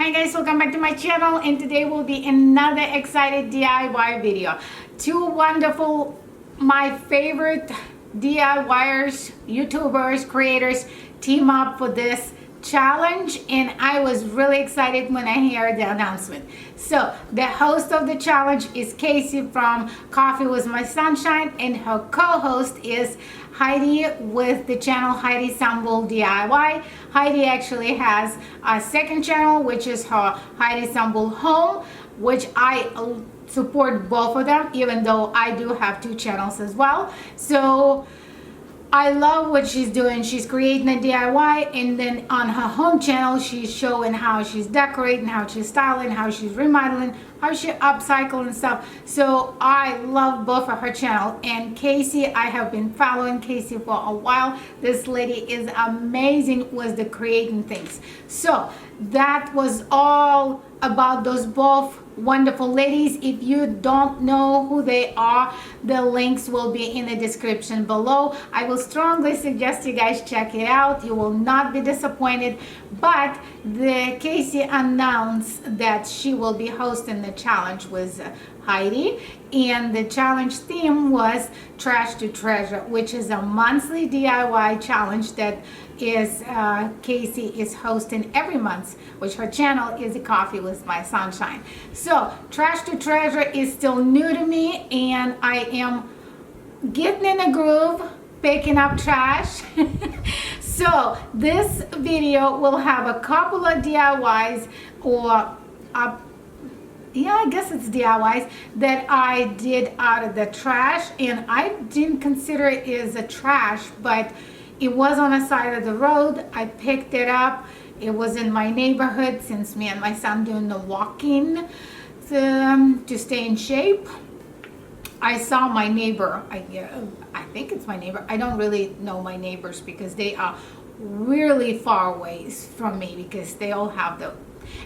Hi guys, welcome back to my channel, and today will be another excited DIY video. Two wonderful, my favorite DIYers, YouTubers, creators team up for this challenge, and I was really excited when I heard the announcement. So the host of the challenge is Casey from Coffee with My Sunshine, and her co-host is Heidi with the channel Heidi.All DIY. Heidi actually has a second channel, which is her Heidi.All Home, which I support both of them, even though I do have two channels as well. So I love what she's doing. She's creating a DIY, and then on her home channel she's showing how she's decorating, how she's styling, how she's remodeling, how she upcycling stuff. So I love both of her channel. And Casey, I have been following Casey for a while. This lady is amazing with the creating things. So that was all about those both wonderful ladies. If you don't know who they are, the links will be in the description below. I will strongly suggest you guys check it out. You will not be disappointed. But the Casey announced that she will be hosting the challenge with Heidi, and the challenge theme was Trash to Treasure, which is a monthly DIY challenge that is Casey is hosting every month, which her channel is Coffee with My Sunshine. So Trash to Treasure is still new to me, and I am getting in a groove, picking up trash. So this video will have a couple of DIYs, or yeah, I guess it's DIYs that I did out of the trash, and I didn't consider it as a trash, but it was on the side of the road. I picked it up. It was in my neighborhood, since me and my son doing the walking to stay in shape. I saw my neighbor. I think it's my neighbor. I don't really know my neighbors because they are really far away from me, because they all have the...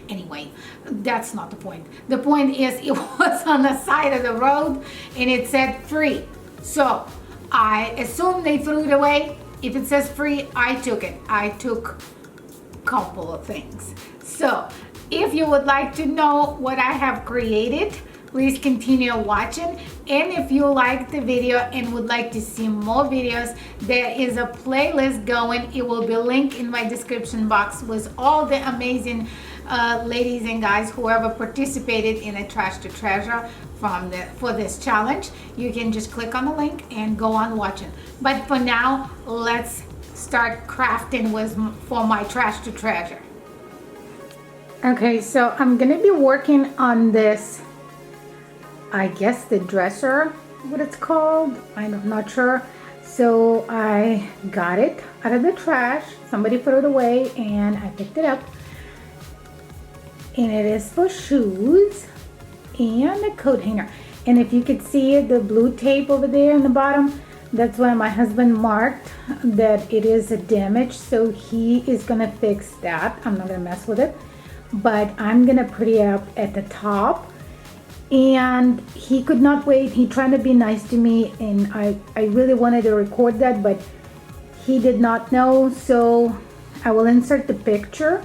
Anyway, that's not the point. The point is, it was on the side of the road and it said free. So I assumed they threw it away. If it says free, I took it. I took a couple of things. So if you would like to know what I have created, please continue watching. And if you like the video and would like to see more videos, there is a playlist going. It will be linked in my description box with all the amazing ladies and guys whoever participated in a Trash to Treasure for this challenge. You can just click on the link and go on watching. But for now, let's start crafting for my Trash to Treasure. Okay, so I'm gonna be working on this, I guess the dresser, what it's called, I'm not sure. So I got it out of the trash. Somebody threw it away and I picked it up. And it is for shoes and a coat hanger. And if you could see the blue tape over there in the bottom, that's why my husband marked that it is a damage. So he is gonna fix that. I'm not gonna mess with it, but I'm gonna put it up at the top. And he could not wait. He tried to be nice to me, and I really wanted to record that, but he did not know. So I will insert the picture.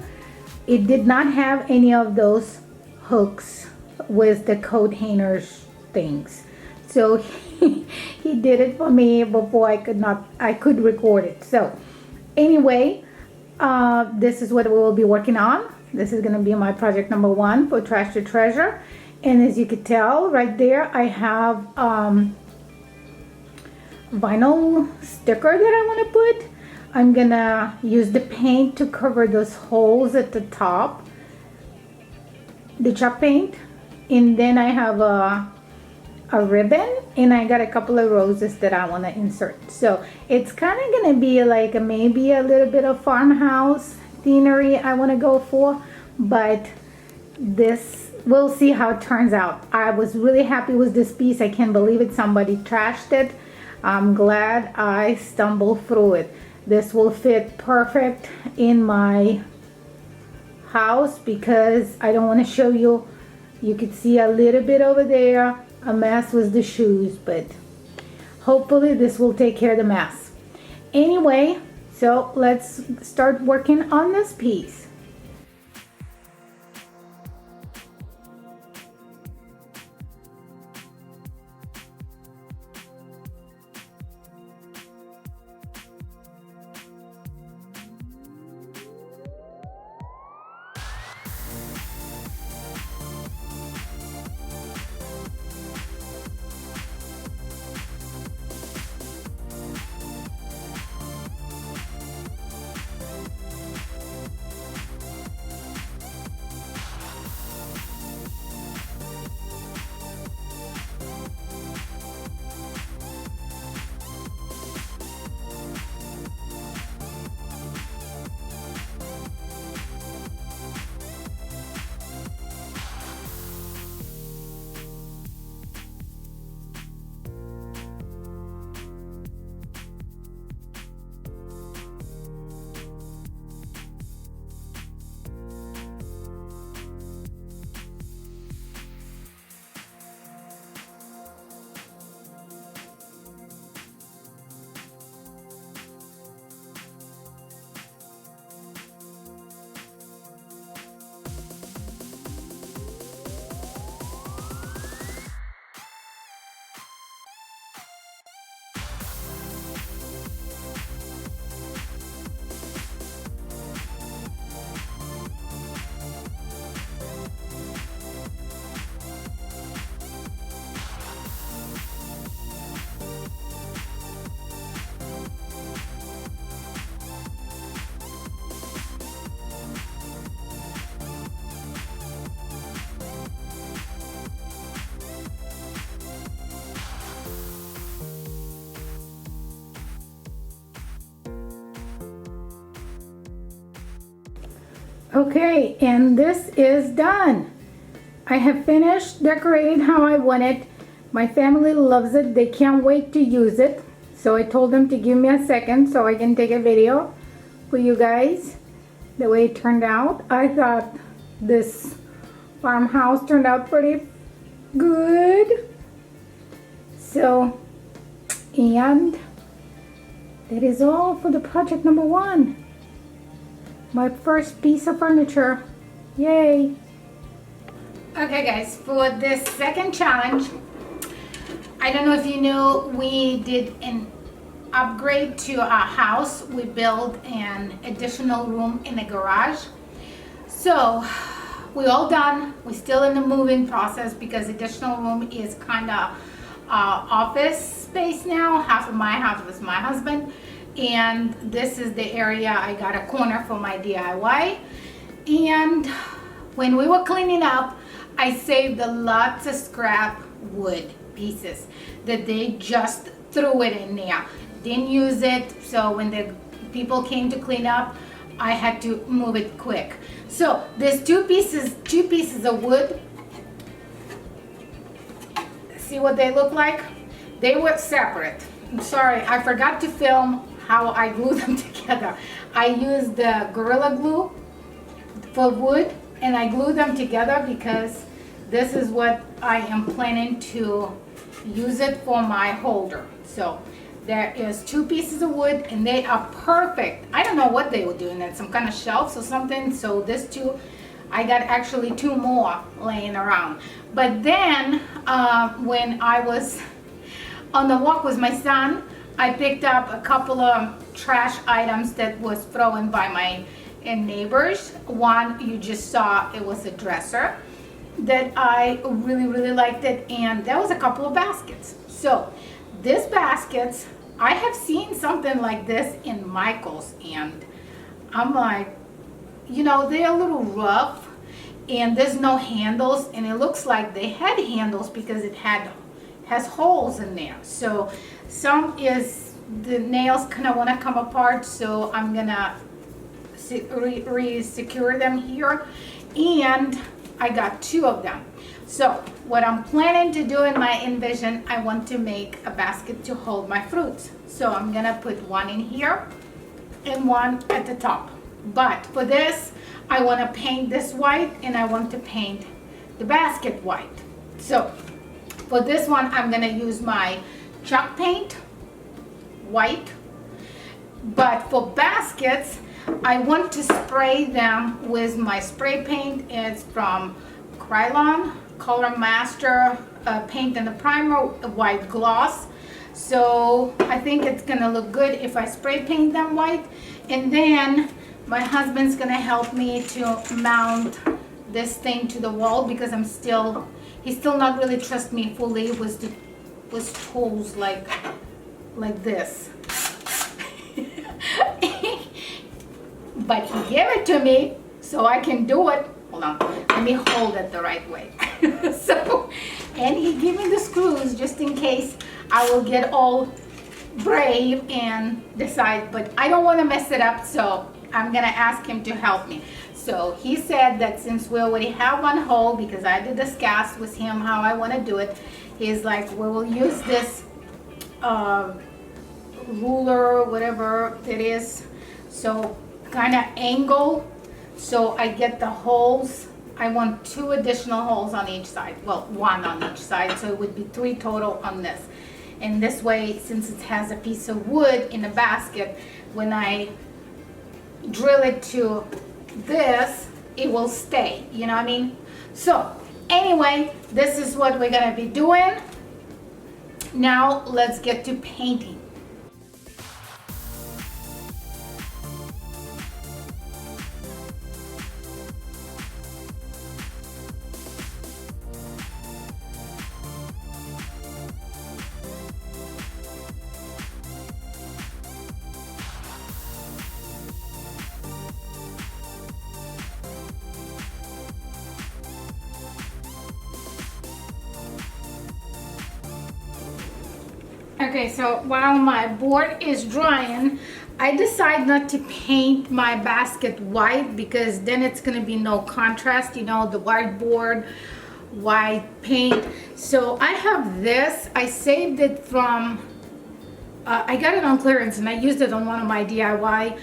It did not have any of those hooks with the coat hangers things. So he did it for me before I could record it. So anyway, this is what we will be working on. This is gonna be my project number 1 for Trash to Treasure. And as you could tell right there, I have vinyl sticker that I want to put. I'm gonna use the paint to cover those holes at the top, the chalk paint. And then I have a ribbon, and I got a couple of roses that I want to insert. So it's kind of gonna be like maybe a little bit of farmhouse scenery I want to go for, but this, we'll see how it turns out. I was really happy with this piece. I can't believe it. Somebody trashed it. I'm glad I stumbled through it. This will fit perfect in my house, because I don't want to show you. You could see a little bit over there, a mess with the shoes, but hopefully this will take care of the mess. Anyway, so let's start working on this piece. Okay, and this is done. I have finished decorating how I want it. My family loves it. They can't wait to use it. So I told them to give me a second so I can take a video for you guys. The way it turned out. I thought this farmhouse turned out pretty good. So, and that is all for the project number 1. My first piece of furniture. Yay! Okay guys, for this second challenge, I don't know if you knew, we did an upgrade to our house. We built an additional room in the garage. So we're all done. We're still in the moving process because additional room is kind of office space now. Half of my house was my husband, and this is the area I got a corner for my DIY. And when we were cleaning up, I saved lots of scrap wood pieces that they just threw it in there. Didn't use it, so when the people came to clean up, I had to move it quick. So there's two pieces of wood. See what they look like? They were separate. I'm sorry, I forgot to film how I glue them together. I used the Gorilla Glue for wood, and I glue them together because this is what I am planning to use it for my holder. So there is 2 pieces of wood, and they are perfect. I don't know what they were doing, at some kind of shelves or something. So this 2, I got actually 2 more laying around. But then when I was on the walk with my son, I picked up a couple of trash items that was thrown by my neighbors. One you just saw, it was a dresser that I really liked it, and there was a couple of baskets. So these baskets, I have seen something like this in Michael's, and I'm like, you know, they're a little rough and there's no handles, and it looks like they had handles because it has holes in there. So some is the nails kind of want to come apart, so I'm gonna re-secure them here, and I got 2 of them. So what I'm planning to do in my envision, I want to make a basket to hold my fruits. So I'm gonna put 1 in here and 1 at the top. But for this, I want to paint this white, and I want to paint the basket white. So for this one, I'm gonna use my chalk paint white. But for baskets, I want to spray them with my spray paint. It's from Krylon Color Master Paint and the Primer White Gloss. So I think it's gonna look good if I spray paint them white. And then my husband's gonna help me to mount this thing to the wall because he's still not really trust me fully with tools like this. But he gave it to me so I can do it. Hold on, let me hold it the right way. So, and he gave me the screws just in case I will get all brave and decide, but I don't want to mess it up, so I'm gonna ask him to help me. So he said that since we already have 1 hole, because I did discuss with him how I want to do it, he's like, we will use this ruler, whatever it is, so kind of angle, so I get the holes. I want 2 additional holes on each side, well, 1 on each side, so it would be 3 total on this. And this way, since it has a piece of wood in the basket, when I drill it to this, it will stay, you know what I mean? So anyway, this is what we're gonna be doing. Now let's get to painting. Okay, so while my board is drying, I decide not to paint my basket white because then it's going to be no contrast, you know, the whiteboard white paint. So I have this. I saved it from I got it on clearance and I used it on one of my DIY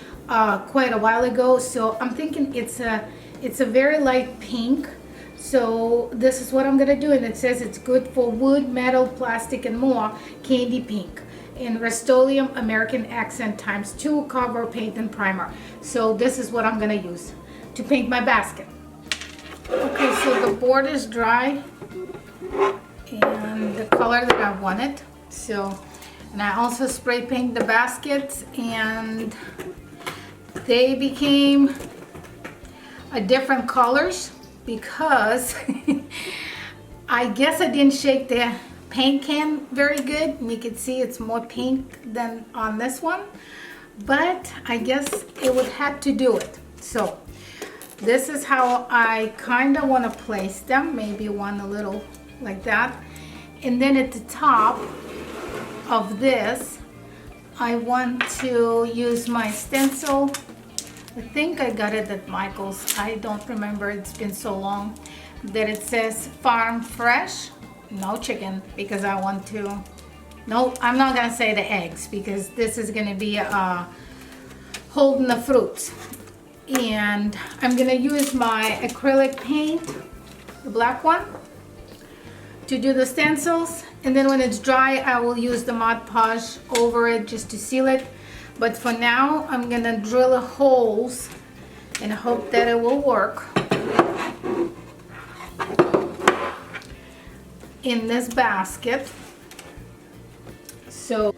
quite a while ago. So I'm thinking it's a very light pink. So this is what I'm gonna do, and it says it's good for wood, metal, plastic, and more. Candy pink in Rust-Oleum American Accent ×2 cover paint and primer. So this is what I'm gonna use to paint my basket. Okay, so the board is dry and the color that I wanted. So, and I also spray paint the baskets, and they became a different colors because I guess I didn't shake the paint can very good. You can see it's more pink than on this one, but I guess it would have to do it. So this is how I kind of want to place them, maybe one a little like that. And then at the top of this, I want to use my stencil. I think I got it at Michael's. I don't remember, it's been so long. That it says farm fresh, no chicken, because I want to, no, I'm not gonna say the eggs because this is gonna be holding the fruits. And I'm gonna use my acrylic paint, the black one, to do the stencils, and then when it's dry I will use the Mod Podge over it just to seal it. But for now I'm gonna drill holes and hope that it will work in this basket. So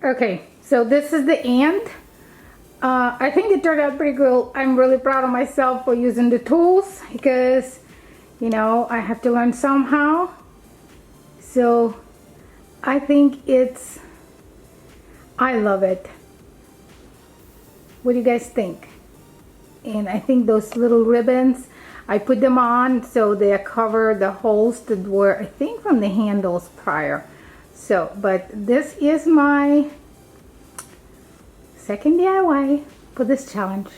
okay, so this is the end. I think it turned out pretty good. I'm really proud of myself for using the tools because, you know, I have to learn somehow. So I think I love it. What do you guys think? And I think those little ribbons, I put them on so they cover the holes that were, I think, from the handles prior. So, but this is my second DIY for this challenge.